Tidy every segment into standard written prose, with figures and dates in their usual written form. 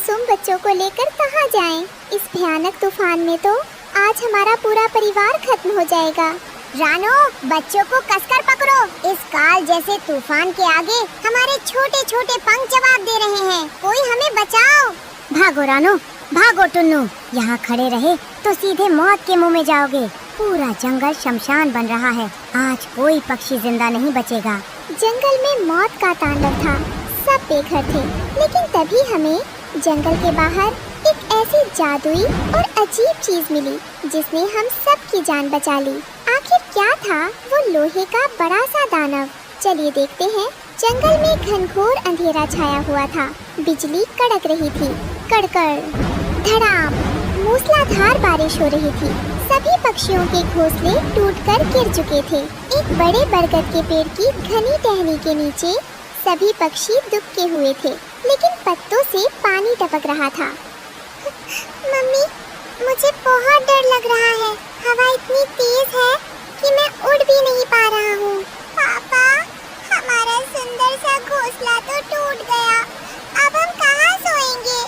मासूम बच्चों को लेकर कहाँ जाएं? इस भयानक तूफान में तो आज हमारा पूरा परिवार खत्म हो जाएगा। रानो, बच्चों को कसकर पकड़ो। इस काल जैसे तूफान के आगे हमारे छोटे छोटे पंख जवाब दे रहे हैं। कोई हमें बचाओ। भागो रानो, भागो टुन्नू। यहाँ खड़े रहे तो सीधे मौत के मुंह में जाओगे। पूरा जंगल शमशान बन रहा है। आज कोई पक्षी जिंदा नहीं बचेगा। जंगल में मौत का तांडव था। सब बेघर थे, लेकिन तभी हमें जंगल के बाहर एक ऐसी जादुई और अजीब चीज मिली जिसने हम सब की जान बचा ली। आखिर क्या था वो लोहे का बड़ा सा दानव? चलिए देखते हैं। जंगल में घनघोर अंधेरा छाया हुआ था। बिजली कड़क रही थी। कड़कड़, धड़ाम, मूसलाधार बारिश हो रही थी। सभी पक्षियों के घोंसले टूटकर गिर चुके थे। एक बड़े बरगद के पेड़ की घनी टहनी के नीचे सभी पक्षी दुबके हुए थे, लेकिन पत्तों से पानी टपक रहा था। मम्मी, मुझे बहुत डर लग रहा है। हवा इतनी तेज है कि मैं उड़ भी नहीं पा रहा हूँ। पापा, हमारा सुंदर सा घोंसला तो टूट गया। अब हम कहाँ सोएंगे?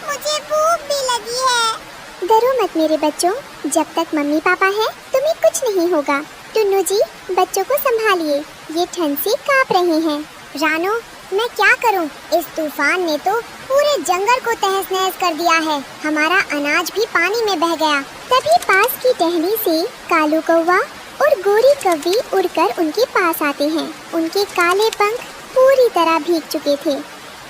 मुझे भूख भी लगी है। डरो मत मेरे बच्चों, जब तक मम्मी पापा हैं तुम्हें कुछ नहीं होगा। टुन्नू जी, बच्चों को संभालिए, ये ठंड से कांप रहे हैं। रानो, मैं क्या करूं? इस तूफान ने तो पूरे जंगल को तहस नहस कर दिया है। हमारा अनाज भी पानी में बह गया। तभी पास की टहनी से कालू कौवा और गोरी कौवी उड़कर उनके पास आते हैं। उनके काले पंख पूरी तरह भीग चुके थे।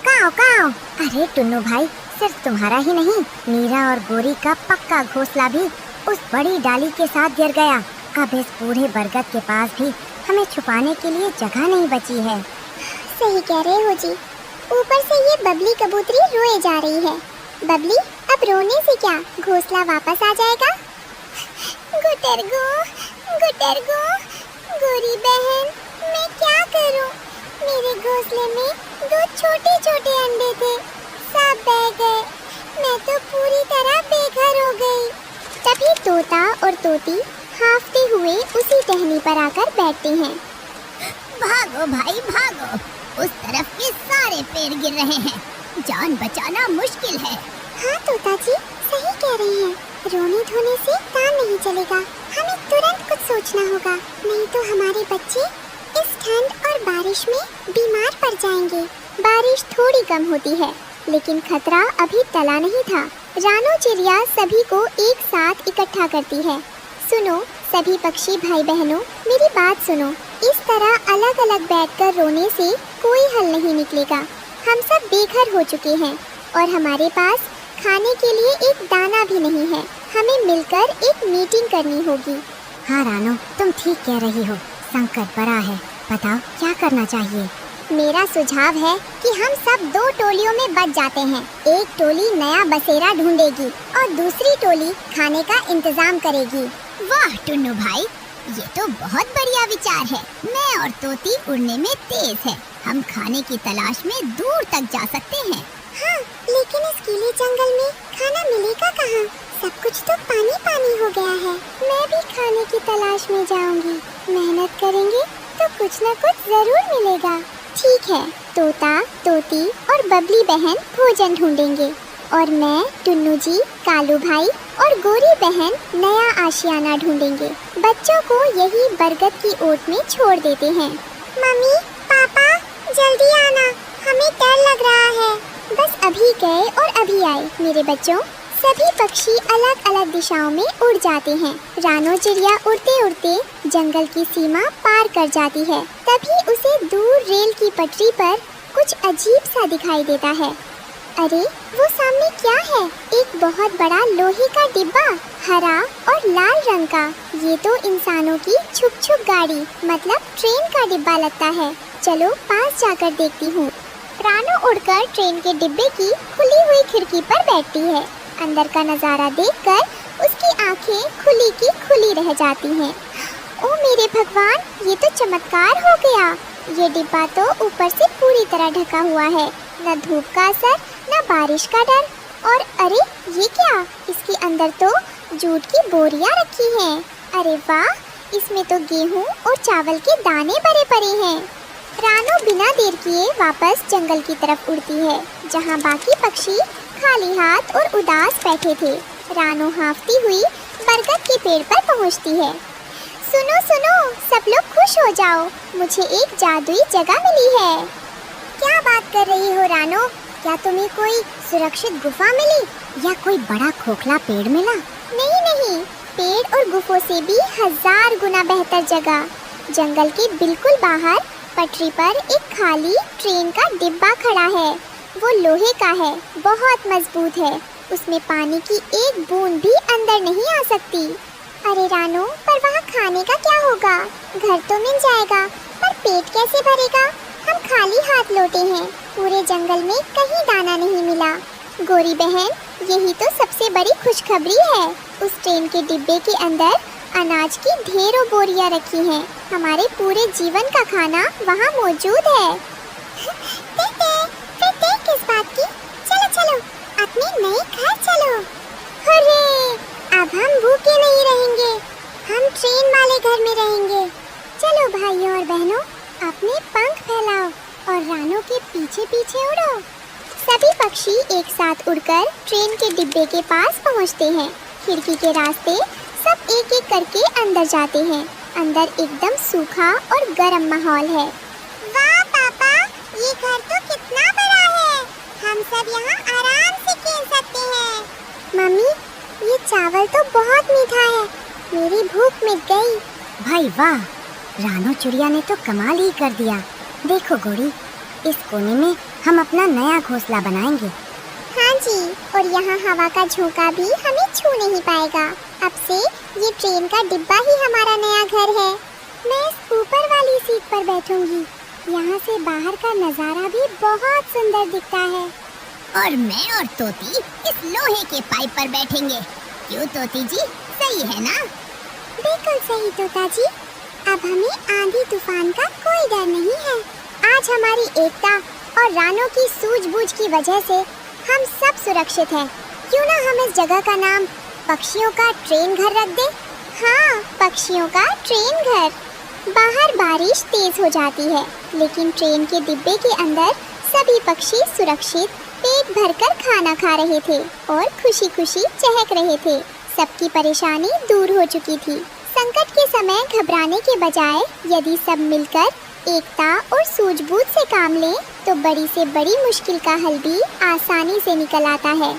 काव काव। अरे टुन्नू भाई, सिर्फ तुम्हारा ही नहीं, मीरा और गोरी का पक्का घोंसला भी उस बड़ी डाली के साथ गिर गया। अब इस पूरे बरगद के पास भी हमें छुपाने के लिए जगह नहीं बची है। सही कह रहे हो जी। ऊपर से ये बबली कबूतरी रोए जा रही है। बबली, अब रोने से क्या, घोंसला वापस आ जाएगा। गुटरगू, गुटरगू, गोरी बहन, मैं क्या करूं? मेरे घोंसले में 2 छोटे छोटे अंडे थे, सब बह गए। मैं तो पूरी तरह बेघर हो गई। तभी तोता और तोती हाफते हुए उसी टहनी पर आकर बैठते हैं। भागो भाई भागो, उस तरफ के सारे पेड़ गिर रहे हैं। जान बचाना मुश्किल है। हाँ तोता जी, सही कह रहे हैं। रोने धोने से काम नहीं चलेगा। हमें तुरंत कुछ सोचना होगा, नहीं तो हमारे बच्चे इस ठंड और बारिश में बीमार पड़ जाएंगे। बारिश थोड़ी कम होती है, लेकिन खतरा अभी टला नहीं था। रानो चिड़िया सभी को एक साथ इकट्ठा करती है। सुनो सभी पक्षी भाई बहनों, मेरी बात सुनो। इस तरह अलग अलग बैठकर रोने से कोई हल नहीं निकलेगा। हम सब बेघर हो चुके हैं और हमारे पास खाने के लिए एक दाना भी नहीं है। हमें मिलकर एक मीटिंग करनी होगी। हाँ रानो, तुम ठीक कह रही हो। संकट बड़ा है, बताओ क्या करना चाहिए? मेरा सुझाव है कि हम सब 2 टोलियों में बट जाते हैं। एक टोली नया बसेरा ढूंढेगी और दूसरी टोली खाने का इंतजाम करेगी। वाह टुन्नू भाई, ये तो बहुत बढ़िया विचार है। मैं और तोती उड़ने में तेज है। हम खाने की तलाश में दूर तक जा सकते हैं। हाँ, लेकिन इस गीले जंगल में खाना मिलेगा कहाँ? सब कुछ तो पानी पानी हो गया है। मैं भी खाने की तलाश में जाऊंगी। मेहनत करेंगे तो कुछ न कुछ जरूर मिलेगा। ठीक है, तोता, तोती और बबली बहन भोजन ढूंढेंगे और मैं, टुन्नू जी, कालू भाई और गोरी बहन नया आशियाना ढूंढेंगे। बच्चों को यही बरगद की ओट में छोड़ देते हैं। मम्मी, पापा, जल्दी आना, हमें डर लग रहा है। बस अभी गए और अभी आए मेरे बच्चों। सभी पक्षी अलग अलग दिशाओं में उड़ जाते हैं। रानो चिड़िया उड़ते उड़ते जंगल की सीमा पार कर जाती है। तभी उसे दूर रेल की पटरी पर कुछ अजीब सा दिखाई देता है। अरे वो सामने क्या है? एक बहुत बड़ा लोहे का डिब्बा, हरा और लाल रंग का। ये तो इंसानों की छुक छुक गाड़ी मतलब ट्रेन का डिब्बा लगता है। चलो पास जाकर देखती हूँ। रानो उड़कर ट्रेन के डिब्बे की खुली हुई खिड़की पर बैठती है। अंदर का नजारा देखकर उसकी आंखें खुली की खुली रह जाती हैं। ओ मेरे भगवान, ये तो चमत्कार हो गया। ये डिब्बा तो ऊपर से पूरी तरह ढका हुआ है। न धूप का असर, न बारिश का डर। और अरे ये क्या? इसके अंदर तो जूट की बोरियां रखी हैं। अरे वाह, इसमें तो गेहूं और चावल के दाने भरे पड़े हैं। रानो बिना देर किए वापस जंगल की तरफ उड़ती है, जहाँ बाकी पक्षी खाली हाथ और उदास बैठे थे। रानो हाँफती हुई बरगद के पेड़ पर पहुँचती है। सुनो सुनो, सब लोग खुश हो जाओ, मुझे एक जादुई जगह मिली है। क्या बात कर रही हो रानो? क्या तुम्हें कोई सुरक्षित गुफा मिली या कोई बड़ा खोखला पेड़ मिला? नहीं नहीं, पेड़ और गुफों से भी 1000 गुना बेहतर जगह। जंगल के बिल्कुल बाहर पटरी पर एक खाली ट्रेन का डिब्बा खड़ा है। वो लोहे का है, बहुत मजबूत है। उसमें पानी की एक बूंद भी अंदर नहीं आ सकती। अरे रानो, पर वहाँ खाने का क्या होगा? घर तो मिल जाएगा, पर पेट कैसे भरेगा? हम खाली हाथ लौटे हैं, पूरे जंगल में कहीं दाना नहीं मिला। गोरी बहन, यही तो सबसे बड़ी खुशखबरी है। उस ट्रेन के डिब्बे के अंदर अनाज की ढेरों बोरियां रखी हैं। हमारे पूरे जीवन का खाना वहाँ मौजूद है। फिर देर किस बात की? चलो चलो, अपने नए घर चलो। अरे, अब हम भूखे नहीं रहेंगे, हम ट्रेन वाले घर में रहेंगे। चलो भाइयों और बहनों, अपने पंख फैलाओ और रानो के पीछे पीछे उड़ो। सभी पक्षी एक साथ उड़कर ट्रेन के डिब्बे के पास पहुंचते हैं। खिड़की के रास्ते सब एक एक करके अंदर जाते हैं। अंदर एकदम सूखा और गर्म माहौल है। वाह पापा, ये घर तो कितना बड़ा है। हम सब यहाँ आराम से खेल सकते हैं। मम्मी, ये चावल तो बहुत मीठा है, मेरी भूख मिट गई। भाई वाह, रानो चिड़िया ने तो कमाल ही कर दिया। देखो गोरी, इस कोने में हम अपना नया घोंसला बनाएंगे। हाँ जी, और यहाँ हवा का झोंका भी हमें छू नहीं पाएगा। अब से ये ट्रेन का डिब्बा ही हमारा नया घर है। मैं इस ऊपर वाली सीट पर बैठूंगी। यहाँ से बाहर का नज़ारा भी बहुत सुंदर दिखता है। और मैं और तोती इस लोहे के पाइप पर बैठेंगे। क्यों तोती जी, सही है ना? बिल्कुल सही तोता जी। अब हमें आंधी तूफान का कोई डर नहीं है। आज हमारी एकता और रानो की सूझबूझ की वजह से हम सब सुरक्षित हैं। क्यों ना हम इस जगह का नाम पक्षियों का ट्रेन घर रख दें? हाँ, पक्षियों का ट्रेन घर। बाहर बारिश तेज हो जाती है, लेकिन ट्रेन के डिब्बे के अंदर सभी पक्षी सुरक्षित पेट भरकर खाना खा रहे थे और खुशी खुशी चहक रहे थे। सबकी परेशानी दूर हो चुकी थी। संकट के समय घबराने के बजाय यदि सब मिलकर एकता और सूझबूझ से काम लें, तो बड़ी से बड़ी मुश्किल का हल भी आसानी से निकल आता है।